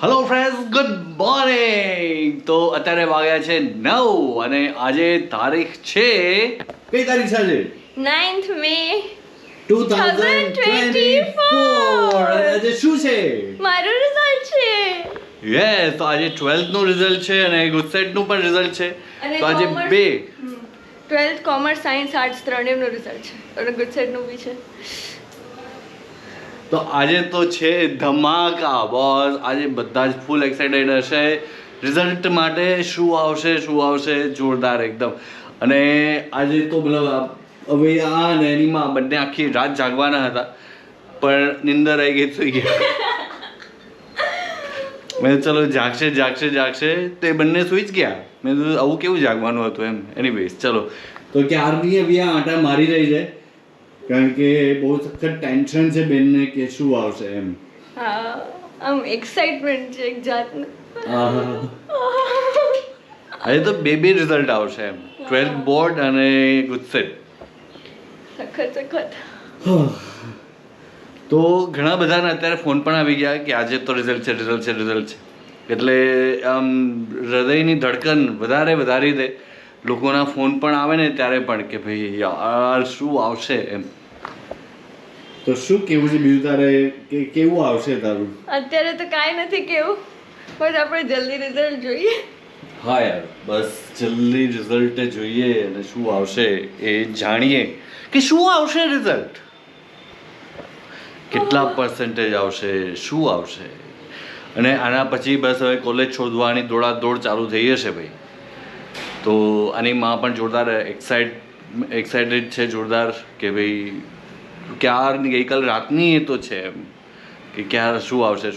Hello friends, good morning. તો અત્યારે વાગ્યા છે 9 અને આજે તારીખ છે, કઈ તારીખ છે આજે? 9th May 2024. આજે શું છે? મારું રિઝલ્ટ છે. યસ, તો આજે 12th નું રિઝલ્ટ છે અને ગુજસેટ નું પણ રિઝલ્ટ છે. અને તો આજે commerce- બે 12th કોમર્સ સાયન્સ આર્ટ્સ ત્રણેયનું રિઝલ્ટ છે અને ગુજસેટનું બી છે. તો આજે તો છે ધમાકા બોસ. આજે બધા જ ફૂલ એક્સાઇટેડ હશે રિઝલ્ટ માટે. શું આવશે જોરદાર એકદમ. અને આજે તો મતલબ હવે આ ને એની માં બંને આખી રાત જાગવાના હતા, પણ નિંદર આવી ગઈ સુઈ ગયા. મેં કીધું ચલો જાગશે તે બંને સુઈ જ ગયા. મેં કીધું આવું કેવું જાગવાનું હતું એમ. એનીવેઝ ચલો, તો ક્યારની હવે આ આંટા મારી રહી છે, કારણ કે બહુ સખત ટેન્શન છે બેનને કે શું આવશે એમ. હા, આમ એક્સાઇટમેન્ટ છે એક જાતનું. આજે તો બે રિઝલ્ટ આવશે એમ, 12th બોર્ડ અને ગુજસેટ. સખત તો ઘણા બધાને અત્યારે ફોન પણ આવી ગયા કે આજે તો રિઝલ્ટ છે. એટલે આમ હૃદયની ધડકન વધારી દે. લોકોના ફોન પણ આવે ને ત્યારે પણ કે ભાઈ યાર શું આવશે એમ. તો શું કેવું છે બીજું તારે, કે કેવું આવશે તારું? અત્યારે તો કાંઈ નથી કેવું, બસ આપણે જલ્દી રિઝલ્ટ જોઈએ. હા યાર, બસ જલ્દી રિઝલ્ટ જોઈએ અને શું આવશે એ જાણીએ કે શું આવશે રિઝલ્ટ, કેટલા પર્સન્ટેજ આવશે, શું આવશે. અને આના પછી બસ હવે કોલેજ શોધવાની દોડાદોડ ચાલુ થઈ જશે ભાઈ. તો આની માં પણ જોરદાર એક્સાઇટેડ છે જોરદાર કે ભાઈ ક્યારની ગઈકાલ રાતની એ તો છે એમ કે ક્યારે શું આવશે.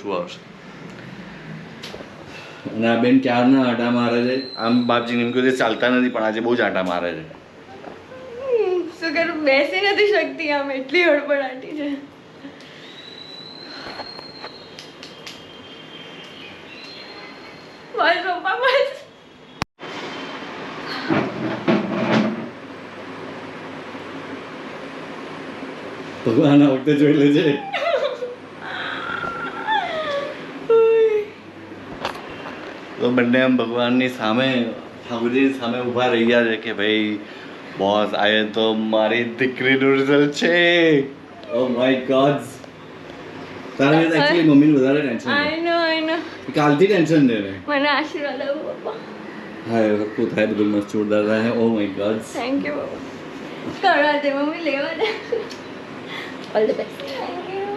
અને આ બેન ક્યારના આંટા મારે છે. આમ બાપજીને એમ કહ્યું ચાલતા નથી, પણ આજે બહુ જ આંટા મારે છે. શું કરું, બેસી નથી શકતી, આમ એટલી હડબડાટી છે. બસ પપ્પા બસ. ભગવાન આ વખતે જોઈ લેજે. તો બંને આમ ભગવાનની સામે, ઠાકોરજીની સામે ઊભા રહી ગયા છે કે ભાઈ બોસ આજે તો મારી દીકરીનું રિઝલ્ટ છે. ઓ માય ગોડ. તારે એકચ્યુઅલી મમ્મીનું વધારે ટેન્શન આઈ નો કાલથી ટેન્શન છે ને. મને આશીર્વાદ આપો પપ્પા. હા, રખું થાય બધું મસ્ત જોરદાર થાય. Oh my God. Thank you પપ્પા. કરવા દે મમ્મી, લેવા દે. All the best. Thank you.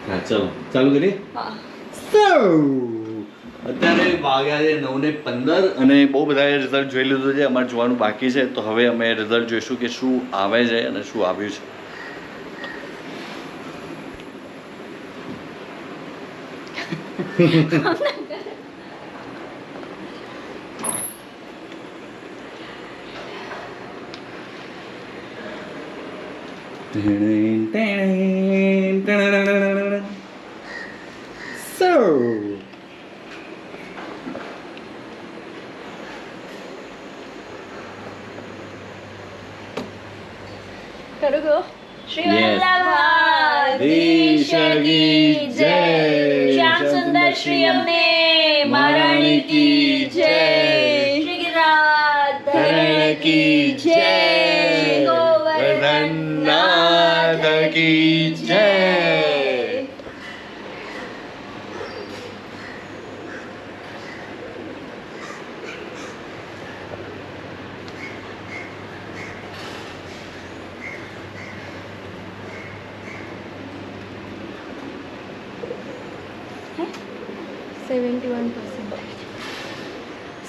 હા ચલો ચાલુ કરીએ. હા. અત્યારે વાગ્યા છે 9:15 અને બહુ બધાએ રિઝલ્ટ જોઈ લીધું છે. અમારે જોવાનું બાકી છે, તો હવે અમે રિઝલ્ટ જોઈશું કે શું આવે છે અને શું આવ્યું છે. કરું ગો. શ્રી Yes. વલ્લભાધીશ કી જય. શ્યામ સુંદર શ્રી અમને મહારાણી કી જય. શ્રી ગિરિરાજ કી જય. શ્રી ગોવર્ધનનાથ કી જય.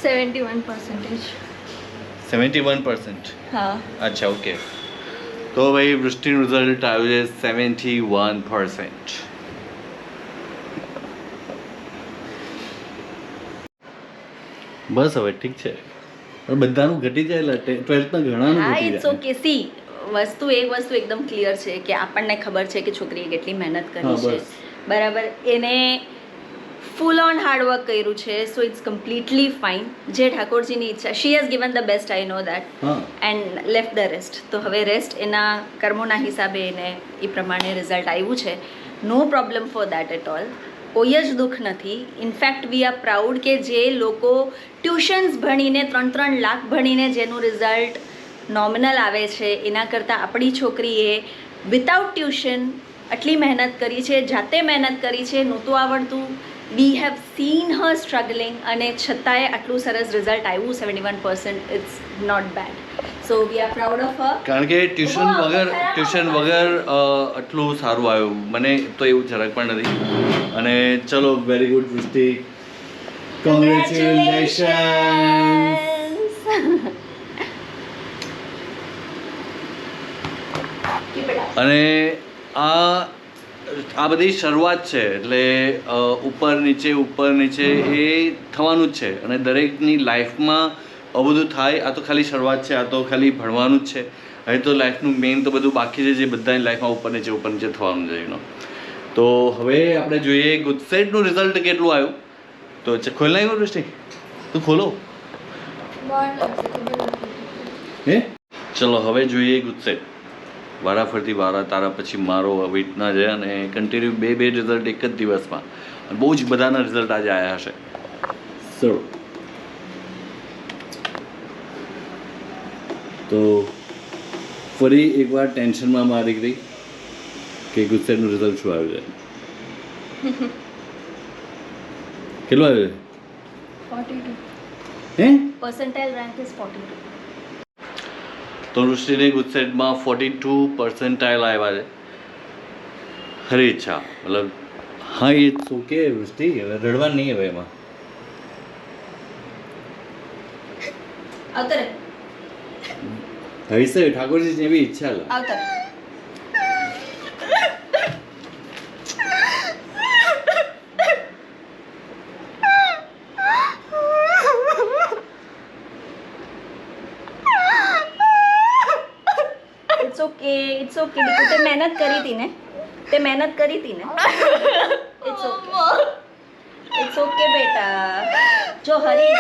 %71%. 71%. હા. અચ્છા, ઓકે. તો ભાઈ વૃષ્ટિનું રિઝલ્ટ આવ્યું છે 71%. બસ હવે ઠીક છે, પણ બધાનું ઘટી જાય એટલે 12થમાં ઘણાનું હા, ઘટી ઇટ્સ જાય. ઓકે. સી એક વસ્તુ એકદમ ક્લિયર છે કે આપણને ખબર છે કે છોકરીએ કેટલી મહેનત હા, કરી છે, બસ. બરાબર. એને ફૂલ ઓન હાર્ડવર્ક કર્યું છે, સો ઇટ્સ કમ્પ્લીટલી ફાઇન. જે ઠાકોરજીની ઈચ્છા, she has given the best, I know that, હા, એન્ડ લેફ્ટ ધ રેસ્ટ. તો હવે રેસ્ટ એના કર્મોના હિસાબે એને એ પ્રમાણે રિઝલ્ટ આવ્યું છે. No problem for that at all. કોઈ જ દુઃખ નથી. ઇનફેક્ટ વી આર પ્રાઉડ કે જે લોકો ટ્યુશન્સ ભણીને 3-3 લાખ ભણીને જેનું રિઝલ્ટ નોમિનલ આવે છે એના કરતાં આપણી છોકરીએ વિધાઉટ ટ્યુશન આટલી મહેનત કરી છે, જાતે મહેનત કરી છે, નહોતું આવડતું. We have seen her struggling અને છતાંય આટલું સરસ રિઝલ્ટ આવ્યું 71%. It's not bad. So we are proud of her. કારણ કે ટ્યુશન વગર આટલું સારું આવ્યું મને તો એવું જરાક પણ નથી. અને ચલો વેરી ગુડ વૃષ્ટિ, કોંગ્રેચ્યુલેશન્સ. અને આ બધી શરૂઆત છે એટલે ઉપર નીચે એ થવાનું જ છે. અને દરેકની લાઈફમાં આવું બધું થાય. આ તો ખાલી શરૂઆત છે, આ તો ખાલી ભણવાનું જ છે. હવે તો લાઈફનું મેઇન તો બધું બાકી છે જે બધાની લાઈફમાં ઉપર નીચે થવાનું છે એનો. તો હવે આપણે જોઈએ ગુજસેટનું રિઝલ્ટ કેટલું આવ્યું. તો ખોલ નાખ્યું વૃષ્ટિ, તું ખોલો. હે ચલો હવે જોઈએ ગુજસેટ. વારાફરતી તારા પછી મારો વીટના છે અને કન્ટિન્યુ બે રિઝલ્ટ એક જ દિવસમાં. બહુ જ બધાના રિઝલ્ટ આજે આવ્યા હશે. ચલો તો ફરી એકવાર ટેન્શનમાં મારી ગઈ કે ગુજસેટનું રિઝલ્ટ શું આવ્યું છે. કેટલું આવ્યું 42. હે Percentile rank is 42. તો વૃષ્ટિને ગુજસેટમાં 42% આવ્યા છે. ખરી ઈચ્છા મતલબ હા એ શું કે વૃષ્ટિ હવે રડવા નહીં હવે એમાં. આવતરે હૈસે ઠાકોરજી જેવી ઈચ્છા લા. આવતરે ઇટ્સ ઓકે બીકુ તે મહેનત કરી હતી ને ઇટ્સ ઓકે બેટા. જો હરી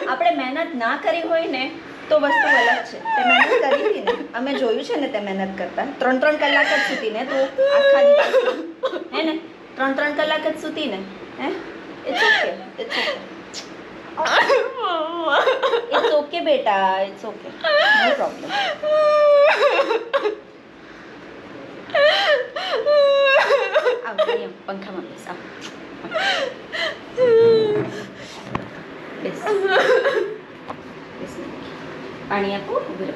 આપણે મહેનત ના કરી હોય ને તો વસ્તુ અલગ છે. તે મહેનત કરી હતી ને, અમે જોયું છે ને તે મહેનત કરતા 3-3 કલાક જ સૂતી ને તું આખા દિવસ, હે ને 3-3 કલાક જ સૂતી ને. હે ઇટ્સ ઓકે બેટા, ઇટ્સ ઓકે, નો પ્રોબ્લેમ. પંખામાં બેસ. બેસ બેસ. પાણી આપો. ઉભી રહે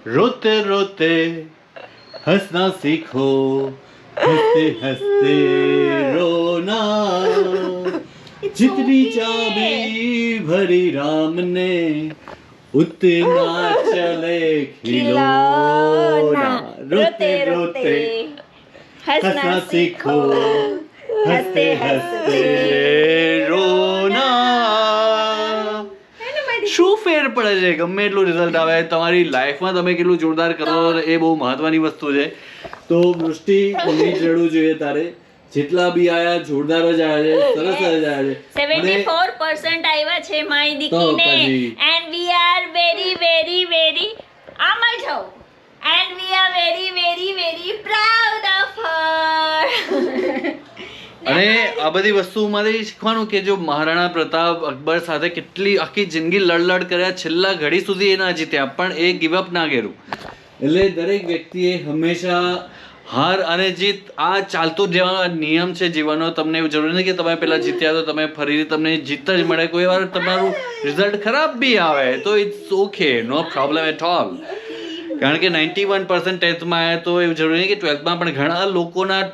रोते रोते हंसना सीखो, हंसते हंसते रोना, जितनी चाबी भरी राम ने उतना चले खिलौना. रोते रोते हंसना सीखो, हंसते हंसते रोना. શું ફેર પડે છે ગમે એટલું રિઝલ્ટ આવે તમારી લાઈફમાં તમે કેટલું જોરદાર કરો એ બહુ મહત્વની વસ્તુ છે. તો વૃષ્ટિ નહીં ચડવું જોઈએ તારે. જેટલા બી આયા જોરદાર જ આવ્યા છે, સરસ જ આવ્યા છે. 74% આવ્યા છે મારી દીકરીને. And we are very very very આમાં જાઓ. And we are very very very proud of હર. અને આ બધી વસ્તુમાંથી શીખવાનું કે જો મહારાણા પ્રતાપ અકબર સાથે કેટલી આખી જિંદગી લડ કર્યા, છેલ્લા ઘડી સુધી એ ના જીત્યા પણ એ ગીવ અપ ના કર્યું. એટલે દરેક વ્યક્તિએ હંમેશા હાર અને જીત આ ચાલતો જ રહેવાનો નિયમ છે જીવનનો. તમને એવું જરૂરી નથી કે તમે પહેલા જીત્યા તો તમે ફરીથી તમને જીત જ મળે. કોઈ વાર તમારું રિઝલ્ટ ખરાબ બી આવે તો it's okay, no problem at all. કારણ કે 91% 10thમાં આવ્યા તો એવું જરૂરી નહીં કે 12thમાં પણ ઘણા લોકોના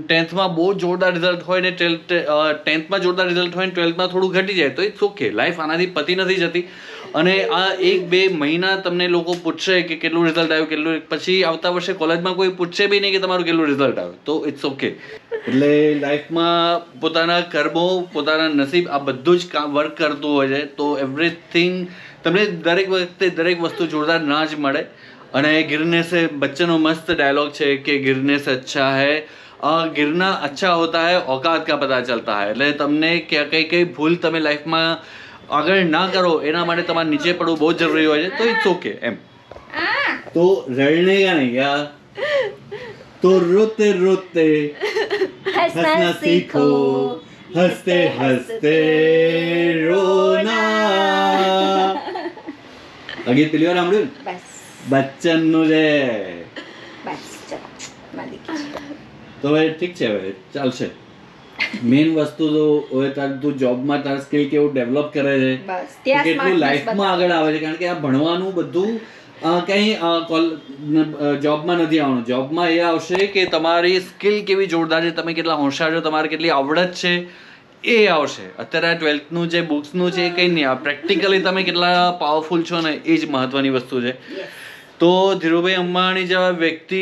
10thમાં બહુ જોરદાર રિઝલ્ટ હોય ને 10thમાં જોરદાર રિઝલ્ટ હોય ને 12thમાં થોડું ઘટી જાય તો ઇટ્સ ઓકે. લાઈફ આનાથી પતી નથી જતી. અને આ 1-2 મહિના તમને લોકો પૂછશે કે કેટલું રિઝલ્ટ આવ્યું, કેટલું, પછી આવતા વર્ષે કોલેજમાં કોઈ પૂછશે બી નહીં કે તમારું કેટલું રિઝલ્ટ આવ્યું તો ઇટ્સ ઓકે. એટલે લાઈફમાં પોતાના કર્મો, પોતાના નસીબ આ બધું જ કામ વર્ક કરતું હોય છે. તો એવરીથિંગ તમને દરેક વખતે દરેક વસ્તુ જોરદાર ના જ મળે. અને गिरने से बच्चनों मस्त डायलॉग છે કે गिरने से अच्छा है, गिरना अच्छा होता है, औकात का पता चलता है. એટલે તમને કઈ ભૂલ તમે લાઈફમાં આગળ ના કરો એના માટે તમારે નીચે પડવું બહુ જરૂરી હોય છે, તો ઇટ્સ ઓકે એમ. તો રડને કા નહીં યાર, તો રોતે રોતે હસના સીખો, હસતે હસતે રોના. આ ગીત પેલી વાર સાંભળ્યું ને? બસ બચ્ચનનું છે. બસ ચલો મારી તો હવે ઠીક છે, હવે ચાલશે. મેઇન વસ્તુ તો હવે તું જોબમાં તાર સ્કિલ કેવું ડેવલપ કરે છે, બસ ત્યાં કેટલું smartness લાઈફમાં આગળ આવે છે. કારણ કે આ ભણવાનું બધું કંઈ જોબમાં નથી આવવાનું. જોબમાં એ આવશે કે તમારી સ્કિલ કેવી જોરદાર છે, તમે કેટલા હોશિયાર છો, તમારી કેટલી આવડત છે એ આવશે. અત્યારે આ 12th જે બુક્સનું છે એ કંઈ નહીં, આ પ્રેક્ટિકલી તમે કેટલા પાવરફુલ છો ને એ જ મહત્વની વસ્તુ છે. તો ધીરુભાઈ અંબાણી જેવા વ્યક્તિ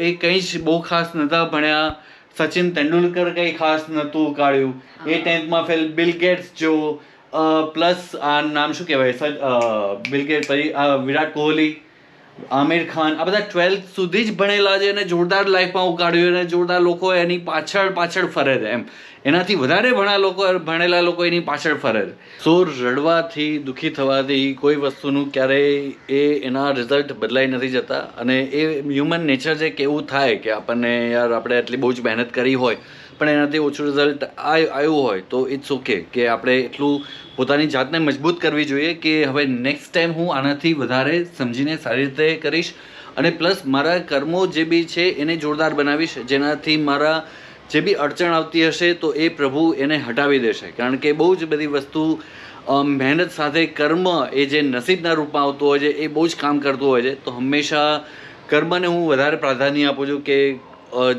એ કંઈ જ બહુ ખાસ નહોતા ભણ્યા. સચિન તેંડુલકર કંઈ ખાસ નહોતું કાઢ્યું, એ 10thમાં ફેલ. બિલ ગેટ્સ જો પ્લસ આ નામ શું કહેવાય, બિલ ગેટ્સ, પછી વિરાટ કોહલી, આમિર ખાન, આ બધા 12th સુધી જ ભણેલા છે અને જોરદાર લાઈફમાં ઉકાળ્યું અને જોરદાર લોકો એની પાછળ ફરે છે એમ. એનાથી વધારે ભણેલા લોકો એની પાછળ ફરે છે. સો રડવાથી, દુઃખી થવાથી કોઈ વસ્તુનું ક્યારેય એના રિઝલ્ટ બદલાઈ નથી જતા. અને એ હ્યુમન નેચર છે કે એવું થાય કે આપણને યાર આપણે એટલી બહુ જ મહેનત કરી હોય પણ એનાથી ઓછું રિઝલ્ટ આવ્યું હોય તો ઇટ્સ ઓકે, કે આપણે એટલું પોતાની જાતને મજબૂત કરવી જોઈએ કે હવે નેક્સ્ટ ટાઈમ હું આનાથી વધારે સમજીને સારી રીતે કરીશ અને પ્લસ મારા કર્મો જે બી છે એને જોરદાર બનાવીશ, જેનાથી મારા જે બી અડચણ આવતી હશે તો એ પ્રભુ એને હટાવી દેશે. કારણ કે બહુ જ બધી વસ્તુ મહેનત સાથે કર્મ એ જે નસીબના રૂપમાં આવતું હોય છે એ બહુ જ કામ કરતું હોય છે. તો હંમેશા કર્મને હું વધારે પ્રાધાન્ય આપું છું કે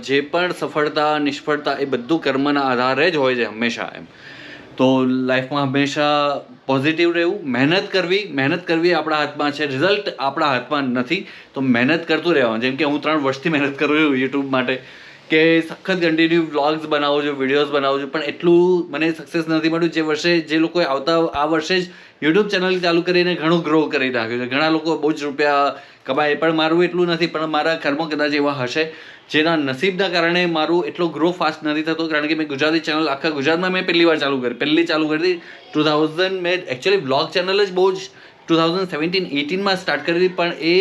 જે પણ સફળતા નિષ્ફળતા એ બધું કર્મના આધારે જ હોય છે હંમેશા એમ. તો લાઈફમાં હંમેશા પોઝિટિવ રહેવું, મહેનત કરવી આપણા હાથમાં છે, રિઝલ્ટ આપણા હાથમાં નથી. તો મહેનત કરતું રહેવાનું. જેમ કે હું 3 વર્ષથી મહેનત કરું છું યુટ્યુબ માટે, કે સખત કન્ટિન્યુ વ્લોગ્સ બનાવું છું, વિડીયોઝ બનાવું છું, પણ એટલું મને સક્સેસ નથી મળ્યું જે લોકોએ આ વર્ષે જ યુટ્યુબ ચેનલ ચાલુ કરીને ઘણું ગ્રો કરી નાખ્યું છે. ઘણા લોકો બહુ જ રૂપિયા કમાય, પણ મારું એટલું નથી. પણ મારા કર્મો કદાચ એવા હશે જેના નસીબના કારણે મારું એટલો ગ્રો ફાસ્ટ નથી થતો. કારણ કે મેં ગુજરાતી ચેનલ આખા ગુજરાતમાં મેં પહેલી ચાલુ કરી 2000. મેં એકચ્યુઅલી વ્લોગ ચેનલ જ બહુ જ 2017-18માં સ્ટાર્ટ કરી હતી, પણ એ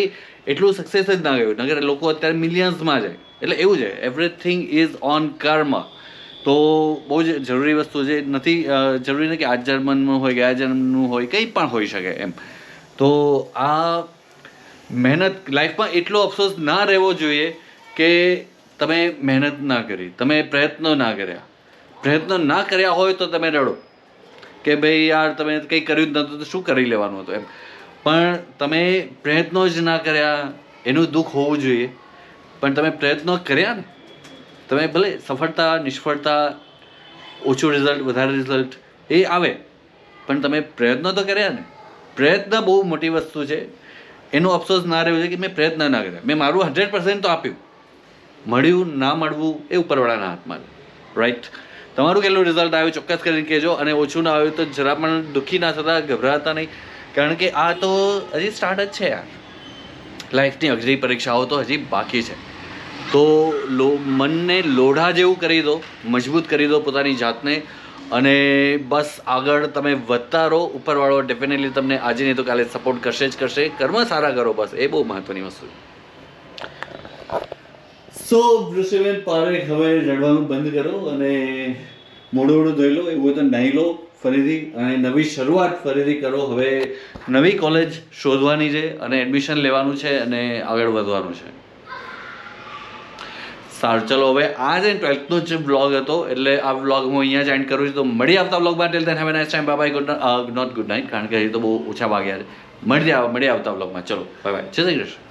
એટલું સક્સેસ જ ના ગયું. નગર લોકો અત્યારે મિલિયન્સમાં જાય. એટલે એવું છે, એવરીથિંગ ઇઝ ઓન કર્મ. તો બહુ જ જરૂરી વસ્તુ છે. નથી જરૂરી નહીં કે આ જન્મનું હોય, ગયા જન્મનું હોય, કંઈ પણ હોઈ શકે એમ. તો આ મહેનત લાઈફમાં એટલો અફસોસ ના રહેવો જોઈએ કે તમે મહેનત ના કરી, તમે પ્રયત્નો ના કર્યા. પ્રયત્નો ના કર્યા હોય તો તમે રડો કે ભાઈ યાર તમે કંઈ કર્યું જ નહોતું તો શું કરી લેવાનું હતું એમ. પણ તમે પ્રયત્નો જ ના કર્યા એનું દુઃખ હોવું જોઈએ. પણ તમે પ્રયત્નો કર્યા ને, તમે ભલે સફળતા નિષ્ફળતા, ઓછું રિઝલ્ટ વધારે રિઝલ્ટ એ આવે, પણ તમે પ્રયત્નો તો કર્યા ને. પ્રયત્ન બહુ મોટી વસ્તુ છે. એનો અફસોસ ના રહેવો છે કે મેં પ્રયત્ન ના કર્યા. મેં મારું 100% તો આપ્યું, મળ્યું ના મળવું એ ઉપરવાળાના હાથમાં છે, રાઈટ. તમારું કેટલું રિઝલ્ટ આવ્યું ચોક્કસ કરીને કહેજો. અને ઓછું ના આવ્યું તો જરા પણ દુઃખી ના થતા, ગભરાતા નહીં. કારણ કે આ તો હજી સ્ટાર્ટ જ છે યાર. લાઈફની અઘરી પરીક્ષાઓ તો હજી બાકી છે. તો મનને લોઢા જેવું કરી દો, મજબૂત કરી દો પોતાની જાતને, અને બસ આગળ તમે વધતા રહો. ઉપરવાળો ડેફિનેટલી તમને આજે નહીં તો કાલે સપોર્ટ કરશે જ કરશે. કર્મ સારા કરો, બસ એ બહુ મહત્વની વસ્તુ છે. સો વૃષભેન પારેખ, હવે રડવાનું બંધ કરો અને મોઢું ધોઈ લો, એવું તો નાહી લો ફરીથી અને નવી શરૂઆત ફરીથી કરો. હવે નવી કોલેજ શોધવાની છે અને એડમિશન લેવાનું છે અને આગળ વધવાનું છે. સારું, ચલો હવે આ જે 12thનો જ વ્લોગ હતો, એટલે આ વ્લોગ હું અહીંયા જ એન્ડ કરું છું. તો મળી આવતા વ્લોગમાં. Till then have a nice time. Bye bye. Not good night, કારણ કે હજી તો બહુ ઓછા વાગ્યા છે. મળી આવતા વ્લોગમાં. ચલો બાય બાય. જય શ્રી કૃષ્ણ.